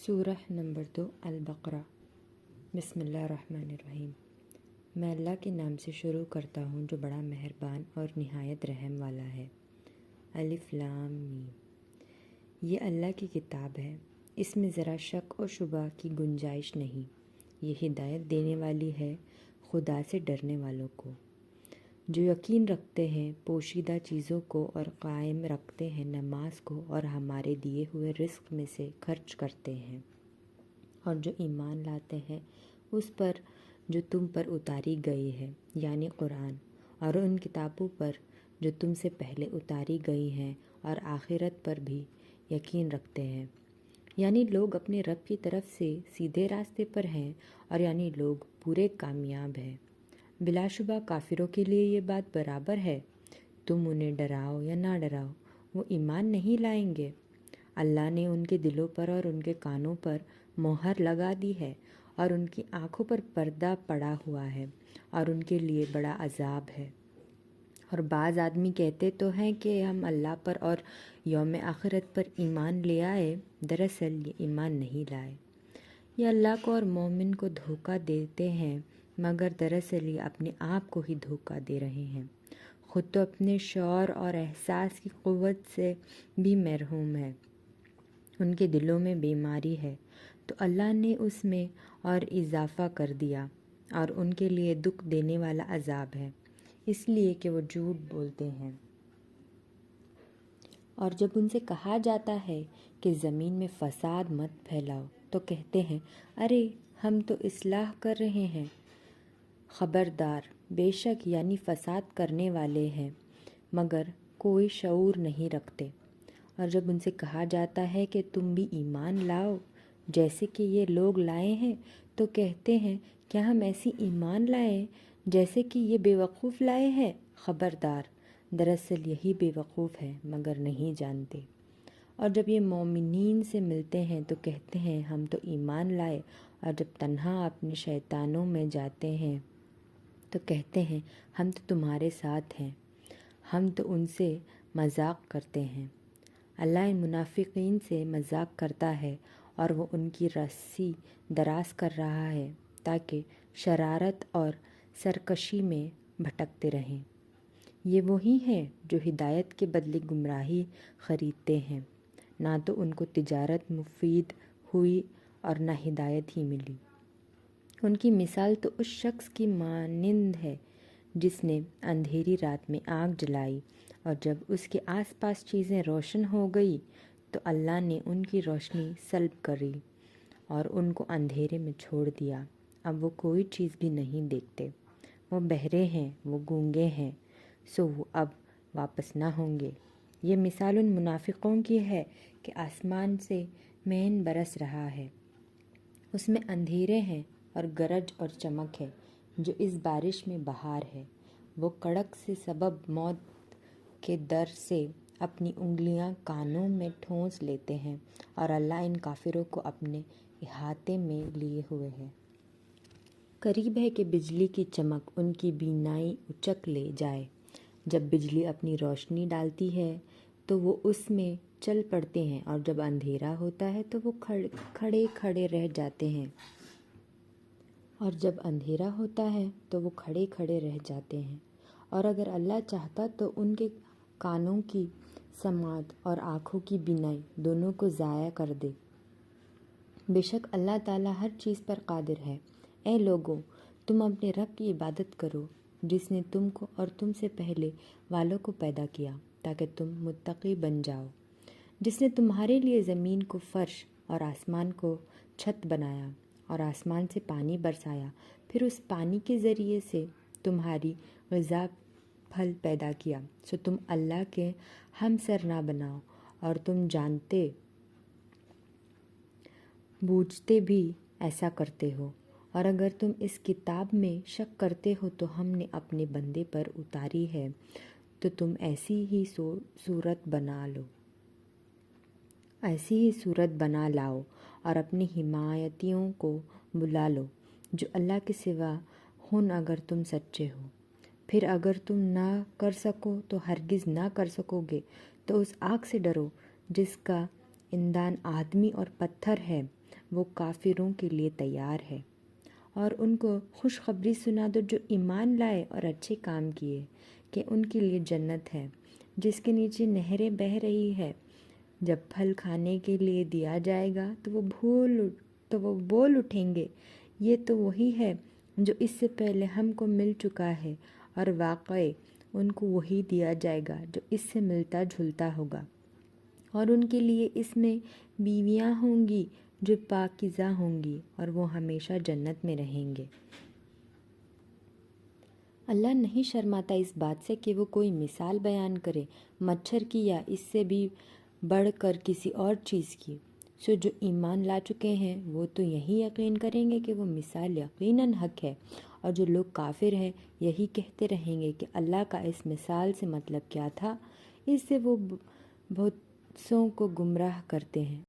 سورہ نمبر 2 البقرہ۔ بسم اللہ الرحمن الرحیم۔ میں اللہ کے نام سے شروع کرتا ہوں جو بڑا مہربان اور نہایت رحم والا ہے۔ الف لام میم۔ یہ اللہ کی کتاب ہے، اس میں ذرا شک و شبہ کی گنجائش نہیں۔ یہ ہدایت دینے والی ہے خدا سے ڈرنے والوں کو، جو یقین رکھتے ہیں پوشیدہ چیزوں کو اور قائم رکھتے ہیں نماز کو اور ہمارے دیے ہوئے رزق میں سے خرچ کرتے ہیں، اور جو ایمان لاتے ہیں اس پر جو تم پر اتاری گئی ہے یعنی قرآن، اور ان کتابوں پر جو تم سے پہلے اتاری گئی ہیں، اور آخرت پر بھی یقین رکھتے ہیں، یعنی لوگ اپنے رب کی طرف سے سیدھے راستے پر ہیں، اور یعنی لوگ پورے کامیاب ہیں۔ بلا شبہ کافروں کے لیے یہ بات برابر ہے، تم انہیں ڈراؤ یا نہ ڈراؤ، وہ ایمان نہیں لائیں گے۔ اللہ نے ان کے دلوں پر اور ان کے کانوں پر مہر لگا دی ہے، اور ان کی آنکھوں پر پردہ پڑا ہوا ہے، اور ان کے لیے بڑا عذاب ہے۔ اور بعض آدمی کہتے تو ہیں کہ ہم اللہ پر اور یوم آخرت پر ایمان لے آئے، دراصل یہ ایمان نہیں لائے۔ یہ اللہ کو اور مومن کو دھوکہ دیتے ہیں، مگر دراصل یہ اپنے آپ کو ہی دھوکہ دے رہے ہیں۔ خود تو اپنے شعور اور احساس کی قوت سے بھی محروم ہے، ان کے دلوں میں بیماری ہے، تو اللہ نے اس میں اور اضافہ کر دیا، اور ان کے لیے دکھ دینے والا عذاب ہے، اس لیے کہ وہ جھوٹ بولتے ہیں۔ اور جب ان سے کہا جاتا ہے کہ زمین میں فساد مت پھیلاؤ، تو کہتے ہیں ارے ہم تو اصلاح کر رہے ہیں۔ خبردار، بے شک یعنی فساد کرنے والے ہیں، مگر کوئی شعور نہیں رکھتے۔ اور جب ان سے کہا جاتا ہے کہ تم بھی ایمان لاؤ جیسے کہ یہ لوگ لائے ہیں، تو کہتے ہیں کیا ہم ایسی ایمان لائیں جیسے کہ یہ بے وقوف لائے ہیں؟ خبردار، دراصل یہی بے وقوف ہے مگر نہیں جانتے۔ اور جب یہ مومنین سے ملتے ہیں تو کہتے ہیں ہم تو ایمان لائے، اور جب تنہا اپنے شیطانوں میں جاتے ہیں تو کہتے ہیں ہم تو تمہارے ساتھ ہیں، ہم تو ان سے مذاق کرتے ہیں۔ اللہ ان منافقین سے مذاق کرتا ہے، اور وہ ان کی رسی دراز کر رہا ہے تاکہ شرارت اور سرکشی میں بھٹکتے رہیں۔ یہ وہی ہیں جو ہدایت کے بدلے گمراہی خریدتے ہیں، نہ تو ان کو تجارت مفید ہوئی اور نہ ہدایت ہی ملی۔ ان کی مثال تو اس شخص کی مانند ہے جس نے اندھیری رات میں آگ جلائی، اور جب اس کے آس پاس چیزیں روشن ہو گئی تو اللہ نے ان کی روشنی سلب کری اور ان کو اندھیرے میں چھوڑ دیا۔ اب وہ کوئی چیز بھی نہیں دیکھتے، وہ بہرے ہیں، وہ گونگے ہیں، سو وہ اب واپس نہ ہوں گے۔ یہ مثال ان منافقوں کی ہے کہ آسمان سے مین برس رہا ہے، اس میں اندھیرے ہیں اور گرج اور چمک ہے، جو اس بارش میں بہار ہے۔ وہ کڑک سے سبب موت کے در سے اپنی انگلیاں کانوں میں ٹھونس لیتے ہیں، اور اللہ ان کافروں کو اپنے احاطے میں لیے ہوئے ہے۔ قریب ہے کہ بجلی کی چمک ان کی بینائی اچک لے جائے۔ جب بجلی اپنی روشنی ڈالتی ہے تو وہ اس میں چل پڑتے ہیں، اور جب اندھیرا ہوتا ہے تو وہ کھڑے کھڑے رہ جاتے ہیں، اور جب اندھیرا ہوتا ہے تو وہ کھڑے کھڑے رہ جاتے ہیں۔ اور اگر اللہ چاہتا تو ان کے کانوں کی سماعت اور آنکھوں کی بینائی دونوں کو ضائع کر دے۔ بے شک اللہ تعالیٰ ہر چیز پر قادر ہے۔ اے لوگو، تم اپنے رب کی عبادت کرو جس نے تم کو اور تم سے پہلے والوں کو پیدا کیا تاکہ تم متقی بن جاؤ، جس نے تمہارے لیے زمین کو فرش اور آسمان کو چھت بنایا، اور آسمان سے پانی برسایا، پھر اس پانی کے ذریعے سے تمہاری غذا پھل پیدا کیا، سو تم اللہ کے ہمسر نہ بناؤ، اور تم جانتے بوجھتے بھی ایسا کرتے ہو۔ اور اگر تم اس کتاب میں شک کرتے ہو تو ہم نے اپنے بندے پر اتاری ہے، تو تم ایسی ہی صورت بنا لاؤ اور اپنے حمایتیوں کو بلا لو جو اللہ کے سوا ہن، اگر تم سچے ہو۔ پھر اگر تم نہ کر سکو تو ہرگز نہ کر سکو گے، تو اس آگ سے ڈرو جس کا ایندھن آدمی اور پتھر ہے، وہ کافروں کے لیے تیار ہے۔ اور ان کو خوشخبری سنا دو جو ایمان لائے اور اچھے کام کیے، کہ ان کے لیے جنت ہے جس کے نیچے نہریں بہہ رہی ہے۔ جب پھل کھانے کے لیے دیا جائے گا تو وہ بول اٹھیں گے، یہ تو وہی ہے جو اس سے پہلے ہم کو مل چکا ہے، اور واقعی ان کو وہی دیا جائے گا جو اس سے ملتا جھلتا ہوگا، اور ان کے لیے اس میں بیویاں ہوں گی جو پاکیزہ ہوں گی، اور وہ ہمیشہ جنت میں رہیں گے۔ اللہ نہیں شرماتا اس بات سے کہ وہ کوئی مثال بیان کرے مچھر کی یا اس سے بھی بڑھ کر کسی اور چیز کی۔ جو ایمان لا چکے ہیں وہ تو یہی یقین کریں گے کہ وہ مثال یقیناً حق ہے، اور جو لوگ کافر ہیں یہی کہتے رہیں گے کہ اللہ کا اس مثال سے مطلب کیا تھا۔ اس سے وہ بہت سوں کو گمراہ کرتے ہیں۔